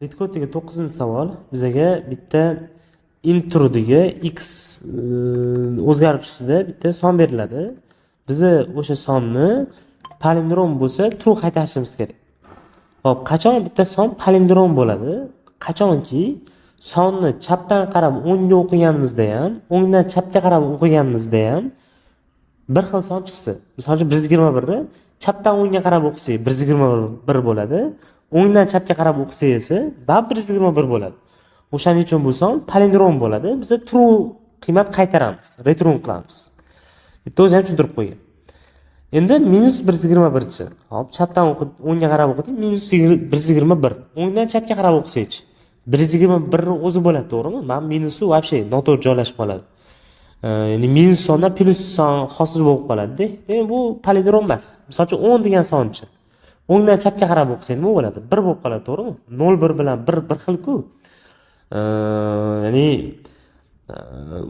Netcode'dagi 9-savol bizaga bitta intro'dagi x o'zgaruvchisida bitta son beriladi. Biza o'sha sonni palindrom bo'lsa true qaytarishimiz kerak. Xo'p, qachon bitta son palindrom bo'ladi? Qachonki sonni chapdan qarab o'ngga o'qiganimizda ham, o'ngdan chapga qarab o'qiganimizda ham bir xil son chiqsa. Misol uchun 121 ni chapdan o'ngga qarab o'qisak 121 bo'ladi. O'ngdan chapga qarab o'qisak esa baribir 121 bo'ladi. O'shaning uchun bu son palindrom bo'ladi. Biz true qiymat qaytaramiz, return qilamiz. Bitta o'zi ham tushuntirib qo'ygan. Endi minus 121chi. Hop, chapdan o'ngga qarab o'qidik, minus 121. O'ngdan chapga qarab o'qisaychi. 121 ni o'zi bo'ladi, to'g'rimi? Men minusi вообще noto'g'ri joylashib qoladi. Ya'ni minus sondan plus son hosil bo'lib qoladi-da. Demak, bu palindrom emas. Misol uchun 10 degan sonchi. O'ngdan chapga qarab o'qisak nima bo'ladi? 1 bo'lib qoladi, to'g'rimi? 0 1 bilan 1 bir xil-ku. Ya'ni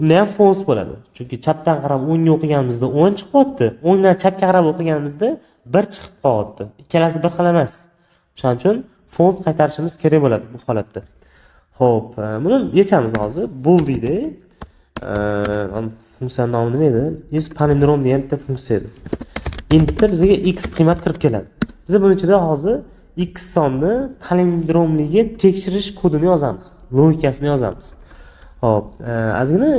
unda ham false bo'ladi. Chunki chapdan qarab o'ngga o'qiganimizda 10 chiqyapti. O'ngdan chapga qarab o'qiganimizda 1 chiqib qolyapti. Ikkalasi bir xil emas. Shuning uchun false qaytarishimiz kerak bo'ladi bu holatda. Xo'p, buni yechamiz hozir. Bool deydi. Funksiya nomi nima edi? Is palindrom degan bitta funksiya edi. Intda bizga x qiymat kirib keladi. Biz buning ichida hozir x sonni palindromligi tekshirish kodini yozamiz, logikasini yozamiz. Xo'p, ozgina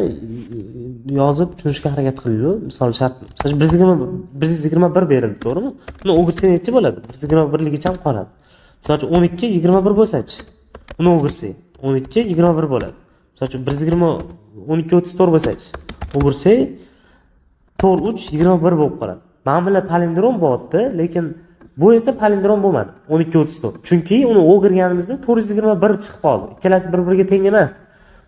yozib tushunishga harakat qilaylik. Misol shart, masalan 121 berildi, to'g'rimi? Uni o'girsa necha bo'ladi? 121 ligicha ham qoladi. Misol uchun 12 21 bo'lsa-chi? Uni o'girsak 12 21 bo'ladi. Misol uchun 120 12 34 bo'lsa-chi? O'girsak 4 3 21 bo'lib qoladi. Mana bular palindrom bo'lyapti, lekin bu esa palindrom bo'lmadi. 12 34. Chunki uni o'girganimizda 421 chiqib qoldi. Ikkalasi bir-biriga teng emas.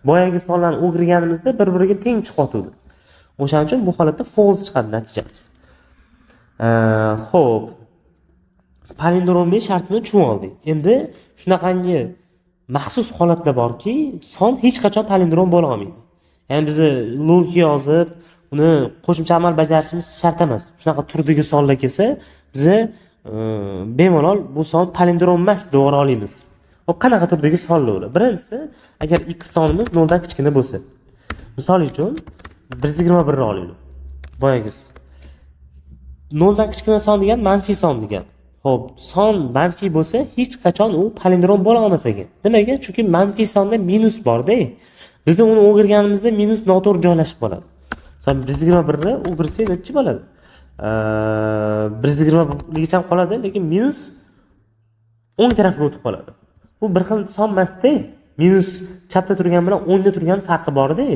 Boyagi sonlarni o'girganimizda bir-biriga teng chiqyapti. O'shaning uchun bu holatda false chiqadi natijamiz. Xo'p. Palindromning shartini tushunib oldik. Endi shunaqangi maxsus holatlar borki, son hech qachon palindrom bo'la olmaydi. Ya'ni biz logika yozib, uni qo'shimcha amal bajarishimiz shart emas. Shunaqa turdagi sonlar kelsa, biz bemalol bu son palindrom emas deb olamiz. Hop, qanaqa turdagi sonlar ular? Birinchisi, agar x sonimiz 0 dan kichkina bo'lsa. Misol uchun 121 ni olaylik. Boyagisi. 0 dan kichkina son degan manfiy son degan. Xo'p, son manfiy bo'lsa, hech qachon u palindrom bo'la olmas ekan. Nimaga? Chunki manfiy sonda minus bor-da. Biz uni o'girganimizda minus noto'g'ri joylashib qoladi. Masalan, 121 ni o'girsak necha bo'ladi? 120 ligicha qoladi, lekin minus o'ng tarafga o'tib qoladi. Bu bir xil son emas-da. Minus chapda turgan bilan o'ngda turgan farqi bor-da.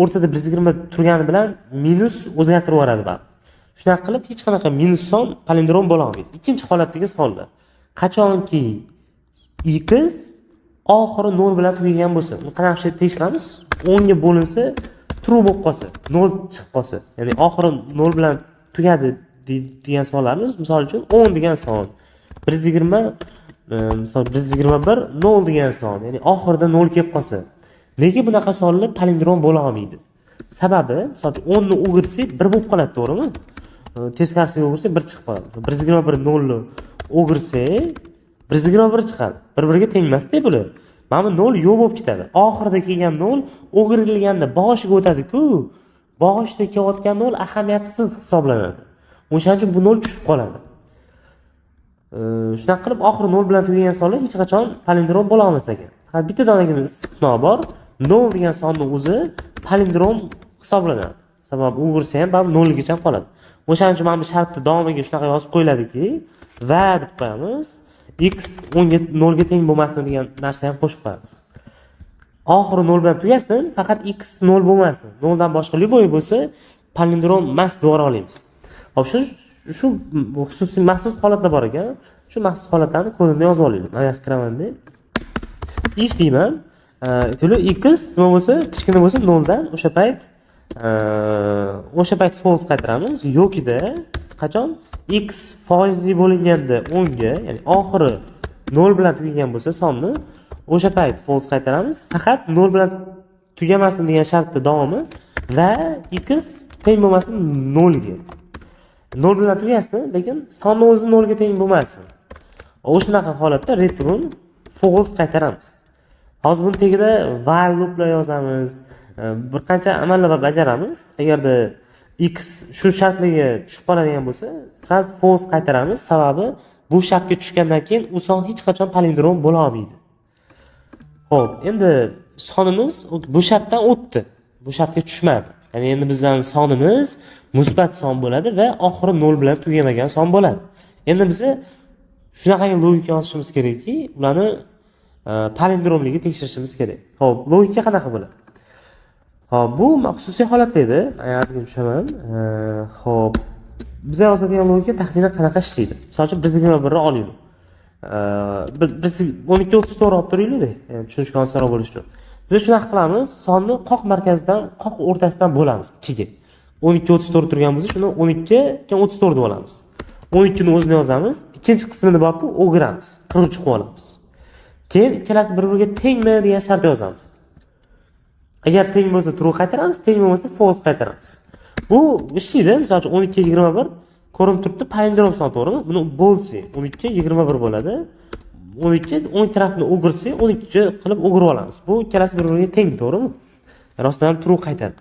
O'rtada 120 turgani bilan minus o'zgartirib yuboradi bari. Shunaqa qilib hech qanaqa minus son palindrom bo'la olmaydi. Ikkinchi holatdagi sonlar. Qachonki x oxiri 0 bilan tugagan bo'lsa, uni qanaqa tekshiramiz? 10 ga bo'linsa true bo'lib qolsa, 0 chiqib qolsa, ya'ni oxiri 0 bilan tugadi degan sonlarimiz, misol uchun 10 degan son, 120 misol 121 0 degan son, ya'ni oxirida 0 kelib qolsa. Nega bunaqa sonlar palindrom bo'la olmaydi? Sababi, misol uchun 10 ni o'girsak 1 bo'lib qoladi, to'g'rimi? Teskarisiga o'girsak 1 chiqib qoladi. 121 0 ni o'girsak 121 chiqadi. Bir-biriga teng emas-da bular. Mana bu 0 yo'q bo'lib ketadi. Oxirida kelgan 0 o'girilganda boshiga o'tadi-ku. Boshida kelayotgan 0 ahamiyatsiz hisoblanadi. O'shaning uchun bu 0 tushib qoladi. Shunaqa qilib oxiri 0 bilan tugagan sonlar hech qachon palindrom bo'la olmas ekan. Faqat bitta donagina istisno bor. 0 degan sonning o'zi palindrom hisoblanadi. Sababi o'girsa ham baribir 0 ligicha qoladi. O'shaning uchun mana bu shartni davomiga shunaqa yozib qo'yiladiki, va deb qo'yamiz. X 0 ga teng bo'lmasin degan narsa ham qo'shib qo'yamiz. Oxiri 0 bilan tugasin, faqat x 0 bo'lmasin. 0 dan boshqa любой bo'lsa, palindrom emas deb olamiz. Hop, shu xususiy maxsus holatlar bor ekan. Shu maxsus holatlarni kodini yozib olaylik. Mana yoqqa kiraman-da. If deyman. Aytaylik, x nima bo'lsa, kichkina bo'lsa 0 dan o'sha payt false qaytaramiz. Yo'kida qachon x foizli bo'linganda 10 ga, ya'ni oxiri 0 bilan tugagan bo'lsa sonni, o'sha payt false qaytaramiz. Faqat 0 bilan tugamasin degan shartda davomi va x teng bo'lmasin 0 ga. 0 bilan tugasin, lekin sonni o'zi 0 ga teng bo'lmasin. O'shanaqa holatda return false qaytaramiz. Hozir buni tagida while looplar yozamiz, bir qancha amallar bajaramiz. Agarda x shu shartlarga tushib qoladigan bo'lsa, sразу false qaytaramiz. Sababi bu shartga tushgandan keyin u son hech qachon palindrom bo'la olmaydi. Xo'p, endi sonimiz bu shartdan o'tdi. Bu shartga tushmadi. Ya'ni endi bizning sonimiz musbat son bo'ladi va oxiri 0 bilan tugamagan son bo'ladi. Endi biz shunaqangi logika yozishimiz kerakki, ularni palindromligi tekshirishimiz kerak. Xo'p, logika qanaqa bo'ladi? Xo'p, bu xususiy holatda edi. Ozgina tushaman. Xo'p, biz yozadigan logika taxminan qanaqa ishlaydi? Masalan, bizga birni olaylik. Biz 12:34 olib turaylik-da, ya'ni tushunishga osonroq bo'lish uchun. Biz shunaqa qilamiz, sonni qoq markazidan, qoq o'rtasidan bo'lamiz 2 ga. 12:34 turgan bo'lsa, shuni 12 ga 34 deb olamiz. 12 ni o'zini yozamiz, ikkinchi qismini borku o'giramiz, qiruvchi qilib olamiz. Keyin ikkalasi bir-biriga tengmi degan shart yozamiz. Agar teng bo'lsa true qaytaramiz, teng bo'lmasa false qaytaramiz. Bu ishlaydi. Masalan, 12 ga 21 ko'rinib turibdi, palindrom son, to'g'rimi? Buni bo'lsa 12 21 bo'ladi. 12 o'ng tarafini o'girsak 12 qilib o'girib olamiz. Bu ikkalasi bir-biriga teng, to'g'rimi? Rostdan ham true qaytadi.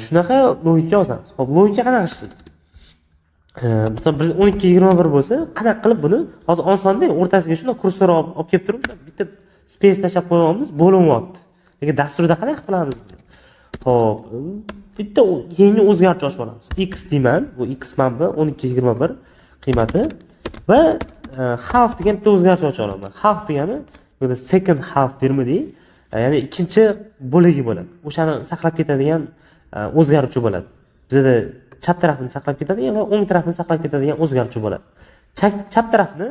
Shunaqa logika yozamiz. Xo'p, logika qanaqa ishlaydi? Masalan, biz 12 21 bo'lsa, qanaqa qilib buni hozir osonda o'rtasiga shunday kursor olib kelib turib, bitta space tashab qo'yamiz, bo'linyapti. Lekin dasturda qanaqa qilamiz buni? Xo'p, bitta yangi o'zgartirish ochib olamiz. X deyman, bu x manba 12:21 qiymati va half degan bitta o'zgartirish ochib olaman. Half degani bu second half dermidi, ya'ni ikkinchi bo'lagi bo'ladi. O'shani saqlab ketadigan o'zgaruvchi bo'ladi. Bizda chap tarafini saqlab ketadigan va o'ng tarafini saqlab ketadigan o'zgaruvchi bo'ladi. Chap tarafni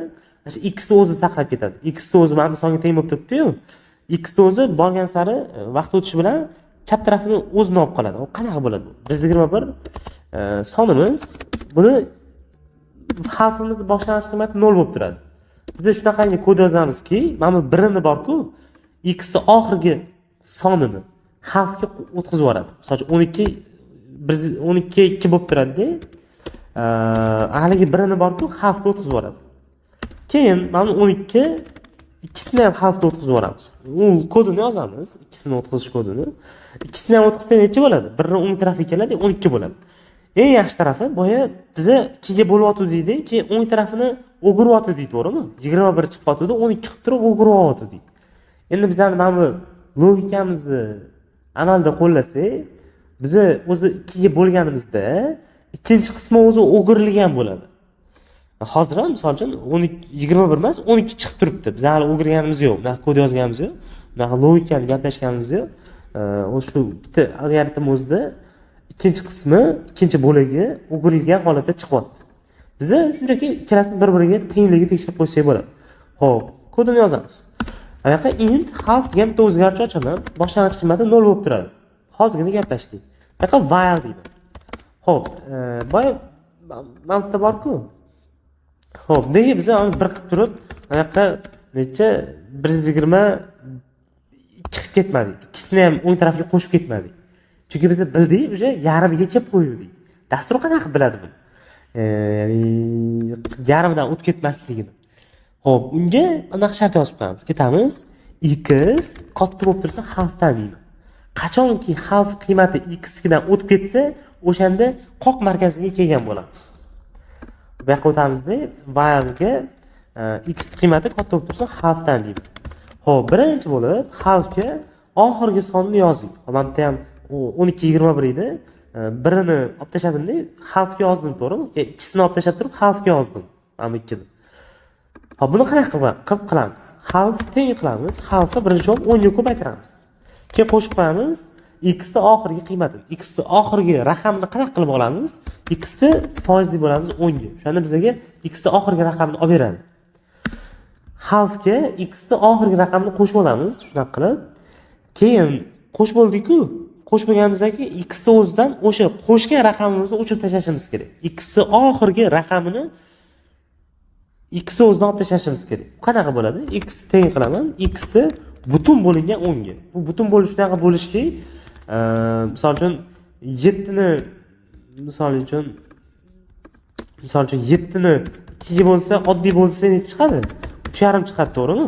x ni o'zi saqlab ketadi. X ni o'zi mana bu songa teng bo'lib turibdi-yu. X ni o'zi borgan sari vaqt o'tishi bilan chap tarafini o'zini olib qoladi. U qanaqa bo'ladi? Biz 21 sonimiz buni harfimizni boshlang'ich qiymati 0 bo'lib turadi. Biz shunaqangi kod yozamizki, mana bu birini borku, x ni oxirgi sonini harfga o'tkazib yuboradi. Masalan, 12 2 bo'lib turadi-da. Haligi birini borku, harfga o'tkazib yuboradi. Keyin mana 12 ikkisini ham harfga o'tkazib yuboramiz. U kodini yozamiz, ikkisini o'tkazish kodini. Ikkisini ham o'tkazsak necha bo'ladi? Birini o'ng tarafiga keladi, 12 bo'ladi. Eng yaxshi tarafi boya biza 2 ga bo'lyapti deydi, keyin o'ng tarafini o'giryapti deydi, to'g'rimi? 21 chiqib qoldi, 12 qilib turib o'giryapti deydi. Endi bizning mana bu logikamizni amalda qo'llasak, biz o'zi 2 ga bo'lganimizda ikkinchi qismi o'zi o'girilgan bo'ladi. Hozir ham misol uchun 21 emas, 12 chiqib turibdi. Biz hali o'girganimiz yo'q, bunaqa kod yozganimiz yo'q, bunaqa logikani gaplashganimiz yo'q. O'sha shu bitta algoritm o'zida ikkinchi qismi, ikkinchi bo'lagi o'girilgan holatda chiqyapti. Biz shunchaki ikkalasini bir-biriga tengligini tekshirib qo'ysak bo'ladi. Xo'p, kodini yozamiz. Mana yoqqa int half degan bitta o'zgartirish ochaman. Boshlang'ich qiymati 0 bo'lib turadi. Hozirgina gaplashdik. Bu yoqqa while deyman. Xo'p, boya mana bitta bor-ku. Xo'p, nega biz uni bir qilib turib, mana yoqqa necha 120 qilib ketmadik. Ikkisini ham o'ng tarafga qo'shib ketmadik. Chunki biz bildik, o'sha yarimiga kelib qo'ydik. Dastur qanaqa biladi buni? Ya'ni yarimdan o'tib ketmasligini. Xo'p, unga anaqa shart yozib qo'yamiz. Aytamiz, x katta bo'lib tursa halfdan deymiz. Qachonki half qiymati x dan o'tib ketsa, o'shanda qoq markaziga kelgan bo'lamiz. Bu yoqqa o'tamizda while'ga x qiymati katta bo'lib tursa halfdan deymiz. Xo'p, birinchi bo'lib halfga oxirgi sonni yozing. Mana bu ham 12:21 edi. Birini olib tashladim-da, halfga yozdim, to'g'rimi? Ikkisini olib tashlab turib halfga yozdim. Mana bu ikkini. Hop, buni qanaqa qilib qilamiz? Half teng qilamiz. Halfni birinchi bo'lib 10 ga ko'paytiramiz. Keyin qo'shib qo'yamiz x ni oxirgi qiymatini. X ni oxirgi raqamni qanaqa qilib olamiz? X ni foizli bo'lamiz 10 ga. O'shanda bizga x ni oxirgi raqamni olib beradi. Halfga x ni oxirgi raqamni qo'shib olamiz, shunaqa qilib. Keyin qo'shib oldik-ku. Qo'shib bo'lganimizdan x ni o'zidan o'sha qo'shgan raqamimizni o'chirib tashlashimiz kerak. X ni oxirgi raqamini x ni o'zidan olib tashlashimiz kerak. Qanaqa bo'ladi? X teng qilaman, x ni butun bo'lingan 10 ga. Bu butun bo'lish shunaqa bo'lishki, misol uchun 7 ni misol uchun 7 ni 2 ga bo'lsa, oddiy bo'lsa necha chiqadi? 3,5 chiqadi, to'g'rimi?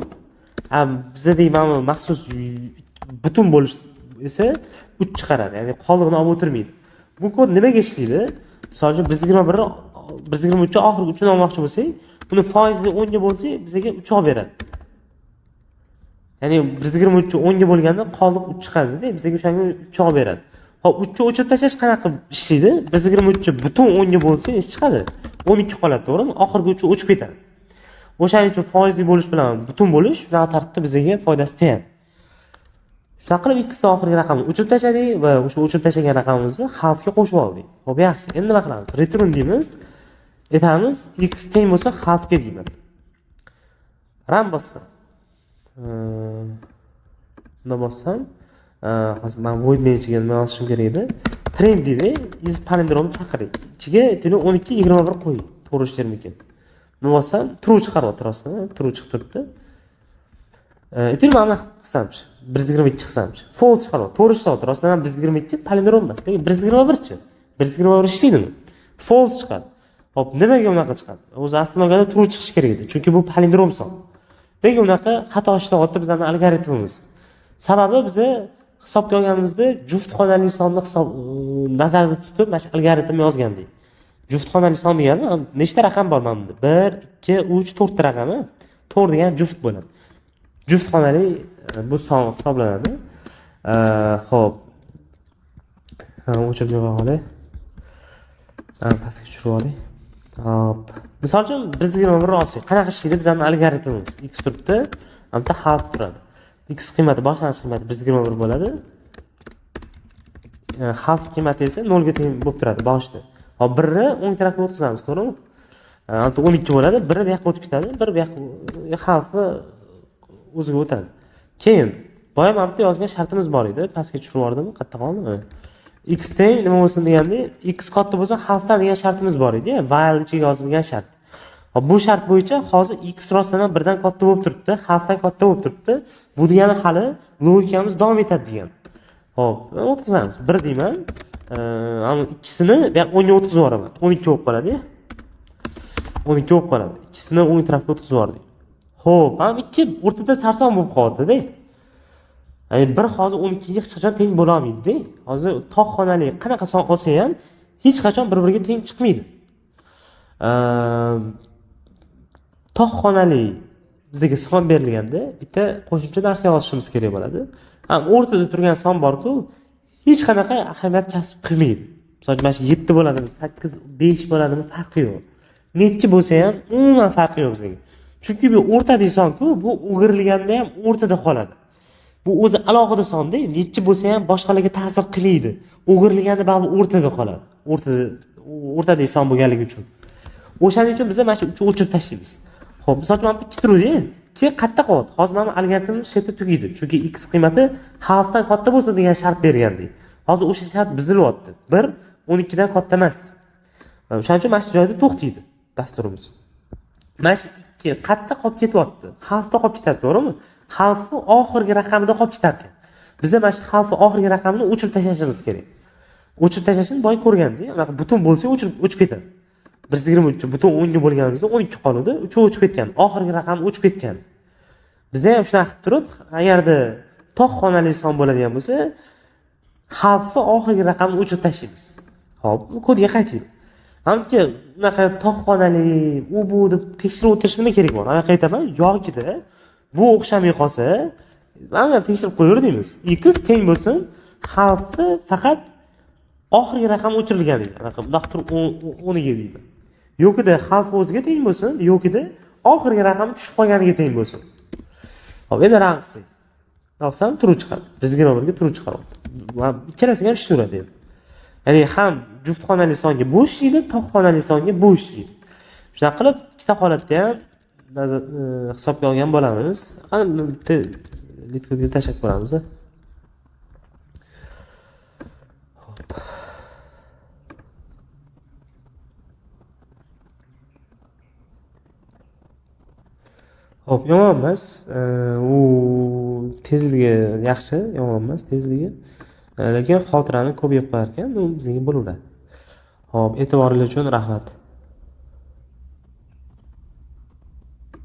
Bizda deyman maxsus butun bo'lish esa 3 chiqaradi. Ya'ni qoldig'ini olib o'tirmaydi. Bu kod nimaga ishlaydi? Masalan, 123 oxirgi 3 ni olmoqchi bo'lsak, buni foizli 10 ga bo'lsa, bizga 3 olib beradi. Ya'ni 123 10 ga bo'lganda qoldiq 3 chiqadi-da, bizga o'shanga 3 olib beradi. Hop, 3 ni o'chirib tashlash qanaqa ishlaydi? 123 butun 10 ga bo'lsa, nech chiqadi? 12 qoladi, to'g'rimi? Oxirgi 3 o'chib ketadi. O'shaning uchun foizli bo'lish bilan butun bo'lish shunaqa tartibda bizga foydasi tegadi. Shunaqa qilib ikkita oxirgi raqamni o'chirib tashladik va o'sha o'chirib tashlagan raqamimizni xalfga qo'shib oldik. Xo'p, yaxshi. Endi nima qilamiz? Return deymiz. Aytamiz x teng bo'lsa xalfga deyman. Run bossam. Buni bossam, hozir men void managerga nima yozishim kerak edi? Print deydi, is palindromni chaqiring. Ichiga 12 21 qo'y. To'g'ri ishlarmikan? Nima bossam, true chiqaryapti rostmi? True chiqib turibdi. Mana qilsamchi, 122 qilsamchi. False chiqaryapti. To'g'ri ishlayapti. Rostdan ham 122 palindrom emas, lekin 121chi. 121 ishlaydimi? False chiqadi. Hop, nimaga unaqa chiqadi? O'zi aslida olganda true chiqishi kerak edi, chunki bu palindrom son. Nega unaqa xato ishlayapti bizning algoritmimiz? Sababi biz hisobga olganimizda juft xonali sonni nazarda tutib, mana shu algoritm yozgandik. Juft xonali son degani nechta raqam bor mana bunda? 1, 2, 3, 4 ta raqami. 4 degan juft bo'ladi. Juft xonali bu son hisoblanadi. Xo'p. O'chirib qo'yaylik. Pastga tushirib oling. Hop. Misol uchun 121 olsak, qanaqa ishlaydi bizning algoritmimiz? X turibdi, hamda xalf turadi. X qiymati boshlang'ich qiymati 121 bo'ladi. Xalf qiymati esa 0 ga teng bo'lib turadi boshida. Hop, 1 ni o'ng tarafga o'tkazamiz, to'g'rimi? Hamda 12 bo'ladi, 1 bu yoqqa o'tib ketadi, 1 bu yoqqa xalfi o'ziga o'tadi. Keyin boya hamda yozgan shartimiz bor edi. Pastga tushirib yubordim, qayerda qoldimi? X teng nima bo'lsin deganda, x katta bo'lsa xalfdan degan shartimiz bor edi, while ichiga yozilgan shart. Hop, bu shart bo'yicha hozir x rostdan ham 1 dan katta bo'lib turibdi, xalfdan katta bo'lib turibdi. Bu degani hali logikamiz davom etadi degan. Hop, o'tkazamiz. 1 deyman. Ana ikkisini bu yoq 10 ga o'tkazib yuboraman. 12 bo'lib qoladi-ya. 12 bo'lib qoladi. Ikkisini o'ng tarafga o'tkazib yubordik. Xo'p, ham ikki o'rtada sarson bo'lib qoldi-da. Ya'ni bir hozir 12 ga hech qachon teng bo'la olmaydi-da. Hozir tog' xonali qanaqa son olsa ham hech qachon bir-biriga teng chiqmaydi. Tog' xonali bizga son berilganda bitta qo'shimcha narsa yozishimiz kerak bo'ladi. Ham o'rtada turgan son bor-ku, hech qanaqa ahamiyat kasb qilmaydi. Masalan, mana shu 7 bo'ladimi, 8, 5 bo'ladimi farqi yo'q. Nechi bo'lsa ham umuman farqi yo'q bizga. Chunki bu o'rtadagi son-ku, bu o'girilganda ham o'rtada qoladi. Bu o'zi alohida son-da, nechi bo'lsa ham boshqalarga ta'sir qilmaydi. O'girilganda baribir o'rtada qoladi. O'rtadagi son bo'lganligi uchun. O'shaning uchun biz mana shu o'chirib tashlaymiz. Xo'p, misol uchun bitta 2 turdi, keyin qatta qo'yadi. Hozir mana algoritmimiz shu yerda tugaydi. Chunki x qiymati xalfdan katta bo'lsa degan shart bergandik. Hozir o'sha shart buzilyapti. 1 12 dan katta emas. O'shaning uchun mana shu joyda to'xtaydi dasturimiz. Mana shu 2 qatta qolib ketyapti. Xalfda qolib ketadi, to'g'rimi? Xalfni oxirgi raqamida qolib ketar ekan. Bizga mana shu xalfni oxirgi raqamini o'chirib tashlashimiz kerak. O'chirib tashlashni boy ko'rganda, unaqa butun bo'lsa o'chib ketadi. 123 butun 10 ga bo'lganimizda 12 qoldi, 3 o'chib ketgan. Oxirgi raqam o'chib ketgan. Bizda ham shunaqa qilib turib, agarda tog' xonali son bo'ladigan bo'lsa, xalfni oxirgi raqamni o'chirib tashlaymiz. Xo'p, kodga qaytaylik. Hamki unaqa tog' xonali bu deb tekshirib o'tirish nima kerak bor? Ana qaytaman, yog'ida bu o'xshamay qolsa, mana tekshirib qo'yaver deymiz. X teng bo'lsin, xalfni faqat oxirgi raqam o'chirilgan edi. Anaqa bundoq turib 10 ga deydi. Yo'qida xalf o'ziga teng bo'lsin, yo'qida oxirgi raqam tushib qolganiga teng bo'lsin. Xo'p, endi rang qilsak. Yoqsam true chiqadi. Bizga birga true chiqaryapti. Ikkalasiga ham ishlayveradi endi. Ya'ni ham juft xonali songa bu ishlaydi, tog' xonali songa bu ishlaydi. Shunaqa qilib ikkita holatda ham hisobga olgan bo'lamiz. Ana bitta litkodga tashlab qo'yamiz. Xo'p, yomon emas. U tezligi yaxshi, yomon emas tezligi. Lekin xotirani ko'p yeb qo'yar ekan, u bizga bo'laveradi. Xo'p, e'tiboringiz uchun rahmat.